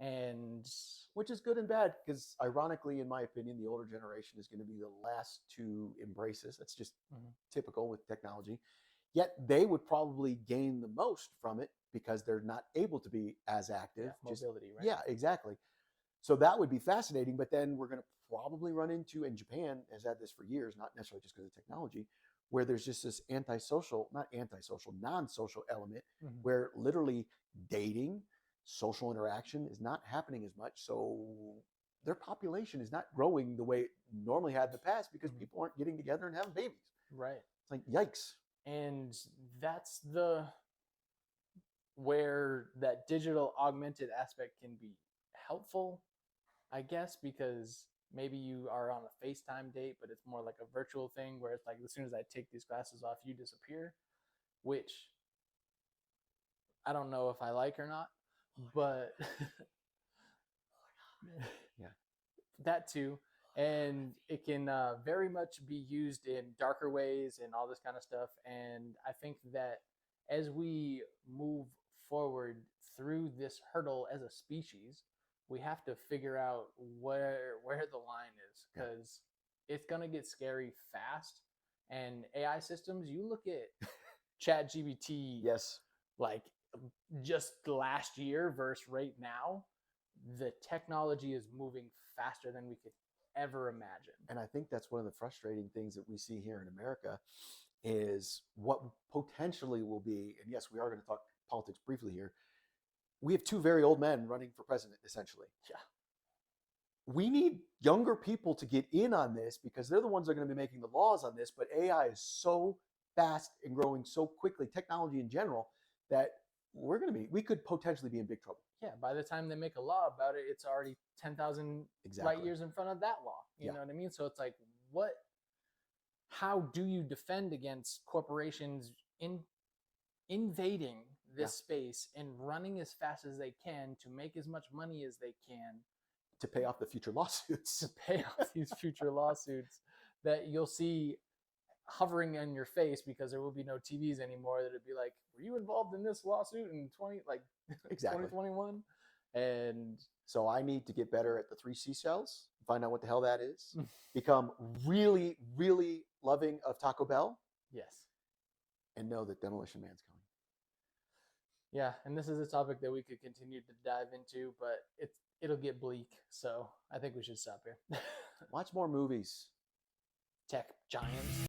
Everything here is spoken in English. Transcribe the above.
And Which is good and bad because, ironically, in my opinion, the older generation is going to be the last to embrace this. That's just mhm, typical with technology. Yet they would probably gain the most from it because they're not able to be as active. yeah, mobility, right? Yeah, exactly. So that would be fascinating. But then we're going to probably run into, and Japan has had this for years, not necessarily just because of technology, where there's just this non-social element Mhm. where literally dating, social interaction is not happening as much. So their population is not growing the way it normally had in the past because Mhm. people aren't getting together and having babies. Right. It's like, yikes. And that's the where that digital augmented aspect can be helpful, I guess, because maybe you are on a FaceTime date, but it's more like a virtual thing where it's like as soon as I take these glasses off, you disappear, which I don't know if I like or not, but Yeah. that too. And it can very much be used in darker ways and all this kind of stuff. And I think that as we move forward through this hurdle as a species, we have to figure out where the line is Yeah. because it's gonna get scary fast. And AI systems, you look at Chat GBT Yes. like just last year versus right now, the technology is moving faster than we could ever imagine. And I think that's one of the frustrating things that we see here in America is what potentially will be, and yes, we are going to talk politics briefly here. We have two very old men running for president, essentially. Yeah. We need younger people to get in on this because they're the ones that are going to be making the laws on this. But AI is so fast and growing so quickly, technology in general, that we could potentially be in big trouble. Yeah, by the time they make a law about it, it's already 10,000 Exactly. light years in front of that law. You Yeah. know what I mean? So it's like, how do you defend against corporations invading this space and running as fast as they can to make as much money as they can To pay off the future lawsuits. to pay off these future lawsuits that you'll see hovering in your face because there will be no TVs anymore. That it'd be like, were you involved in this lawsuit in Exactly. 2021? And So I need to get better at the three seashells, find out what the hell that is, become really, really loving of Taco Bell, yes, and know that Demolition Man's coming. yeah, and this is a topic that we could continue to dive into, but it'll get bleak. So I think we should stop here. Watch more movies. Tech giants.